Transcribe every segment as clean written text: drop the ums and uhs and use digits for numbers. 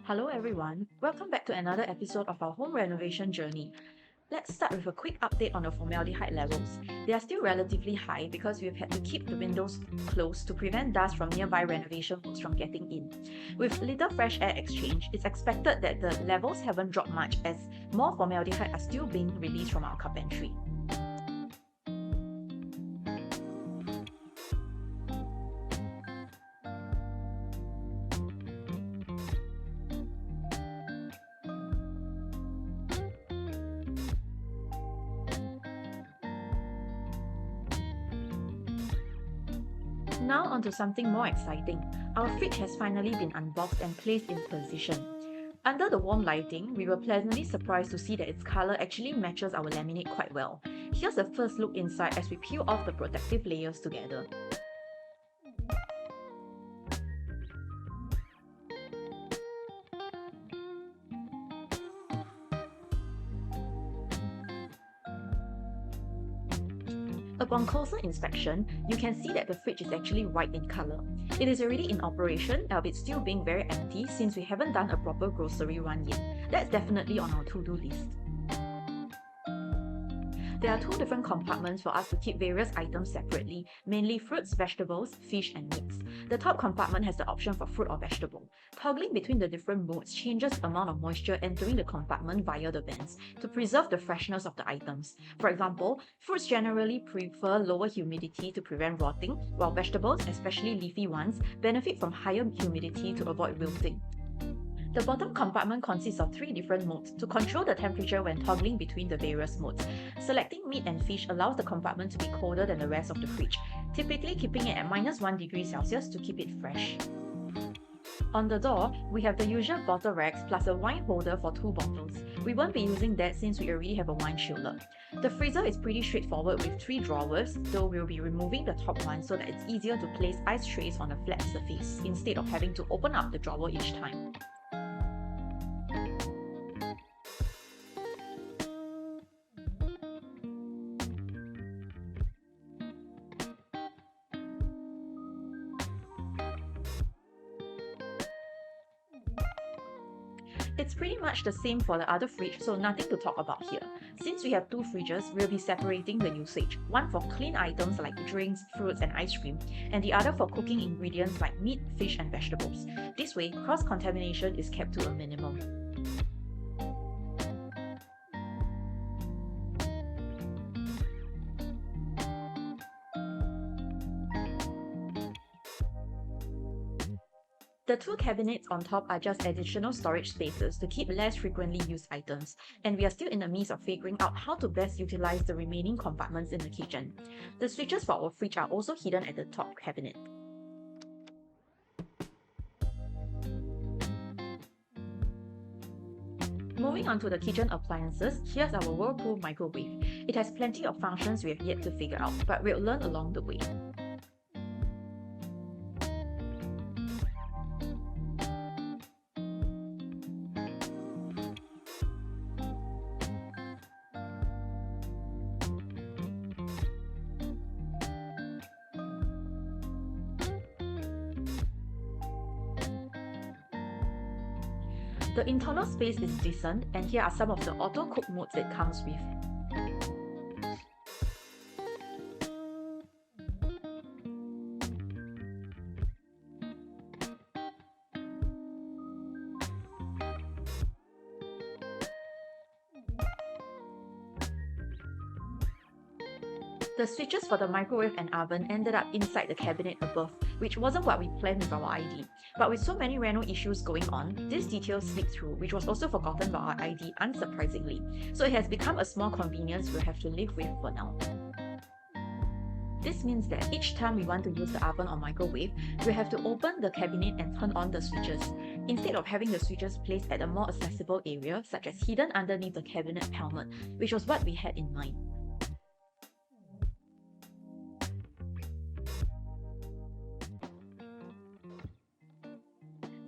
Hello everyone, welcome back to another episode of our home renovation journey. Let's start with a quick update on the formaldehyde levels. They are still relatively high because we've had to keep the windows closed to prevent dust from nearby renovation works from getting in. With little fresh air exchange, it's expected that the levels haven't dropped much as more formaldehyde are still being released from our carpentry. Now onto something more exciting. Our fridge has finally been unboxed and placed in position. Under the warm lighting, we were pleasantly surprised to see that its color actually matches our laminate quite well. Here's a first look inside as we peel off the protective layers together. Upon closer inspection, you can see that the fridge is actually white in color. It is already in operation, albeit still being very empty since we haven't done a proper grocery run yet. That's definitely on our to-do list. There are two different compartments for us to keep various items separately, mainly fruits, vegetables, fish, and meats. The top compartment has the option for fruit or vegetable. Toggling between the different modes changes the amount of moisture entering the compartment via the vents to preserve the freshness of the items. For example, fruits generally prefer lower humidity to prevent rotting, while vegetables, especially leafy ones, benefit from higher humidity to avoid wilting. The bottom compartment consists of three different modes to control the temperature when toggling between the various modes. Selecting meat and fish allows the compartment to be colder than the rest of the fridge, typically keeping it at -1 degree Celsius to keep it fresh. On the door, we have the usual bottle racks plus a wine holder for 2 bottles. We won't be using that since we already have a wine chiller. The freezer is pretty straightforward with 3 drawers, though we'll be removing the top one so that it's easier to place ice trays on a flat surface instead of having to open up the drawer each time. It's pretty much the same for the other fridge, so nothing to talk about here. Since we have 2 fridges, we'll be separating the usage, one for clean items like drinks, fruits and ice cream, and the other for cooking ingredients like meat, fish and vegetables. This way, cross-contamination is kept to a minimum. The 2 cabinets on top are just additional storage spaces to keep less frequently used items, and we are still in the midst of figuring out how to best utilize the remaining compartments in the kitchen. The switches for our fridge are also hidden at the top cabinet. Moving on to the kitchen appliances, here's our Whirlpool microwave. It has plenty of functions we have yet to figure out, but we'll learn along the way. The internal space is decent, and here are some of the auto cook modes it comes with. The switches for the microwave and oven ended up inside the cabinet above, which wasn't what we planned with our ID. But with so many Reno issues going on, this detail slipped through, which was also forgotten by our ID unsurprisingly. So it has become a small convenience we'll have to live with for now. This means that each time we want to use the oven or microwave, we have to open the cabinet and turn on the switches, instead of having the switches placed at a more accessible area, such as hidden underneath the cabinet helmet, which was what we had in mind.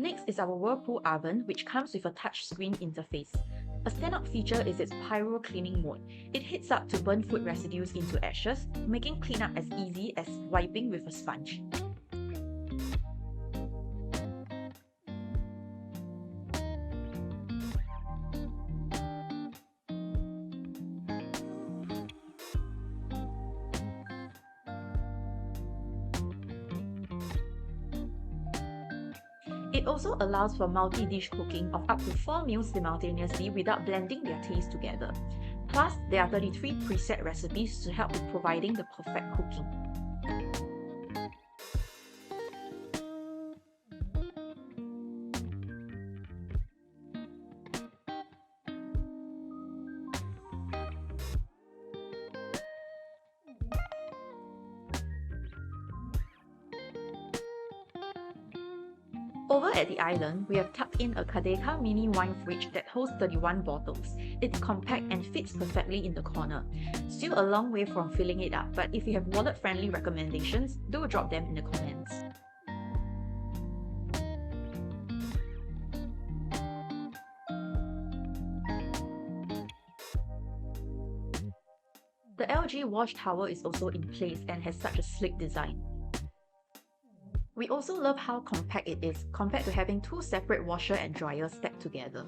Next is our Whirlpool oven, which comes with a touchscreen interface. A standout feature is its pyro cleaning mode. It heats up to burn food residues into ashes, making cleanup as easy as wiping with a sponge. also allows for multi-dish cooking of up to 4 meals simultaneously without blending their taste together. Plus, there are 33 preset recipes to help with providing the perfect cooking. Over at the island, we have tucked in a Kadeka mini wine fridge that holds 31 bottles. It's compact and fits perfectly in the corner. Still a long way from filling it up, but if you have wallet-friendly recommendations, do drop them in the comments. The LG washtower is also in place and has such a sleek design. We also love how compact it is compared to having two separate washer and dryer stacked together.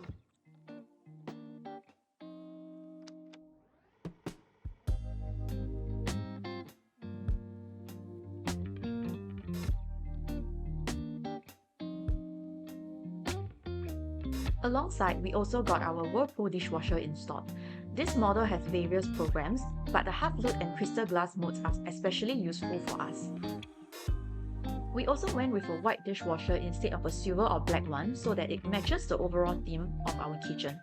Alongside, we also got our Whirlpool dishwasher installed. This model has various programs, but the half-load and crystal glass modes are especially useful for us. We also went with a white dishwasher instead of a silver or black one so that it matches the overall theme of our kitchen.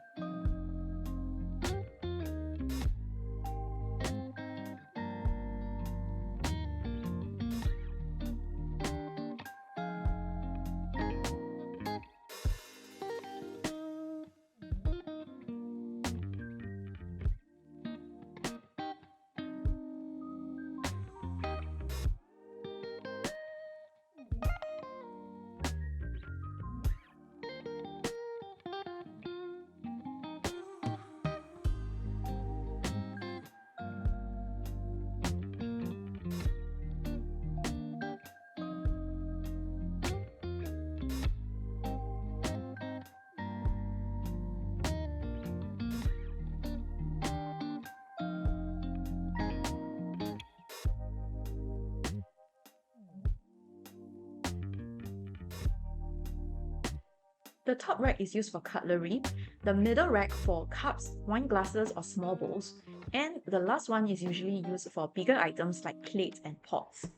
The top rack is used for cutlery, the middle rack for cups, wine glasses or small bowls, and the last one is usually used for bigger items like plates and pots.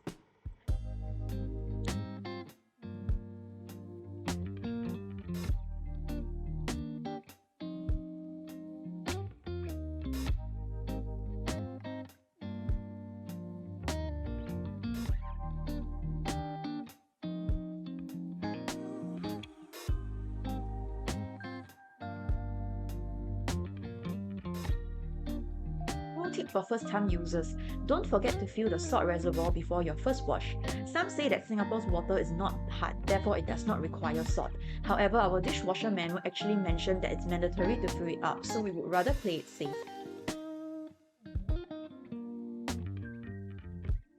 Tip for first-time users, don't forget to fill the salt reservoir before your first wash. Some say that Singapore's water is not hard, therefore it does not require salt. However, our dishwasher manual actually mentioned that it's mandatory to fill it up, so we would rather play it safe.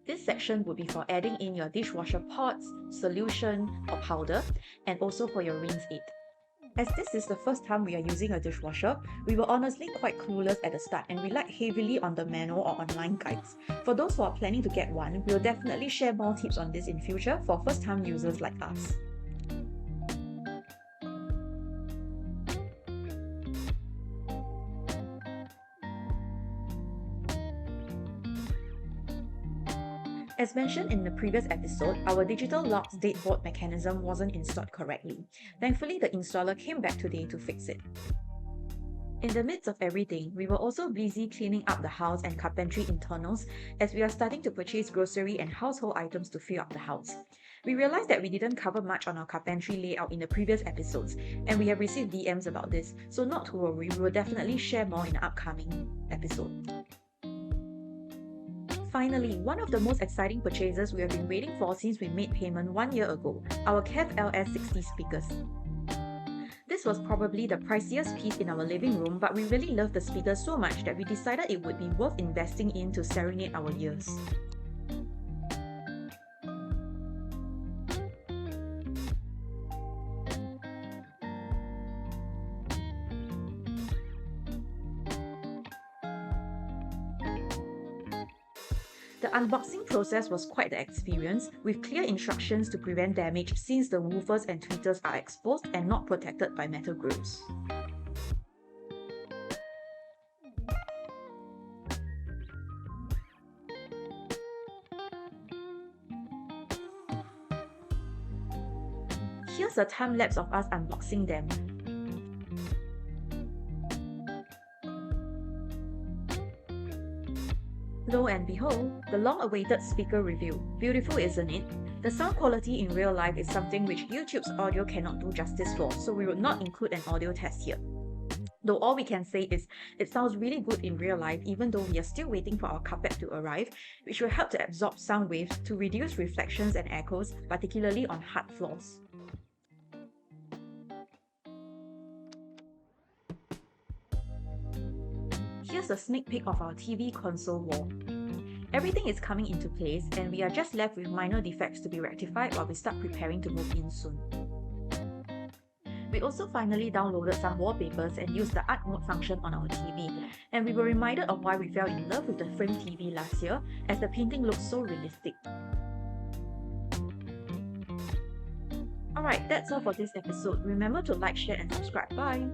This section would be for adding in your dishwasher pods, solution, or powder, and also for your rinse aid. As this is the first time we are using a dishwasher, we were honestly quite clueless at the start and relied heavily on the manual or online guides. For those who are planning to get one, we'll definitely share more tips on this in future for first-time users like us. As mentioned in the previous episode, our digital locks date board mechanism wasn't installed correctly. Thankfully, the installer came back today to fix it. In the midst of everything, we were also busy cleaning up the house and carpentry internals as we are starting to purchase grocery and household items to fill up the house. We realized that we didn't cover much on our carpentry layout in the previous episodes, and we have received DMs about this, so not to worry, we will definitely share more in the upcoming episode. Finally, one of the most exciting purchases we have been waiting for since we made payment 1 year ago, our KEF LS60 speakers. This was probably the priciest piece in our living room, but we really loved the speakers so much that we decided it would be worth investing in to serenade our ears. The unboxing process was quite the experience, with clear instructions to prevent damage since the woofers and tweeters are exposed and not protected by metal grills. Here's a time lapse of us unboxing them. Lo and behold, the long-awaited speaker review. Beautiful, isn't it? The sound quality in real life is something which YouTube's audio cannot do justice for, so we would not include an audio test here. Though all we can say is, it sounds really good in real life even though we are still waiting for our carpet to arrive, which will help to absorb sound waves to reduce reflections and echoes, particularly on hard floors. Here's a sneak peek of our TV console wall. Everything is coming into place and we are just left with minor defects to be rectified while we start preparing to move in soon. We also finally downloaded some wallpapers and used the art mode function on our TV, and we were reminded of why we fell in love with the frame TV last year, as the painting looks so realistic. Alright, that's all for this episode. Remember to like, share and subscribe. Bye!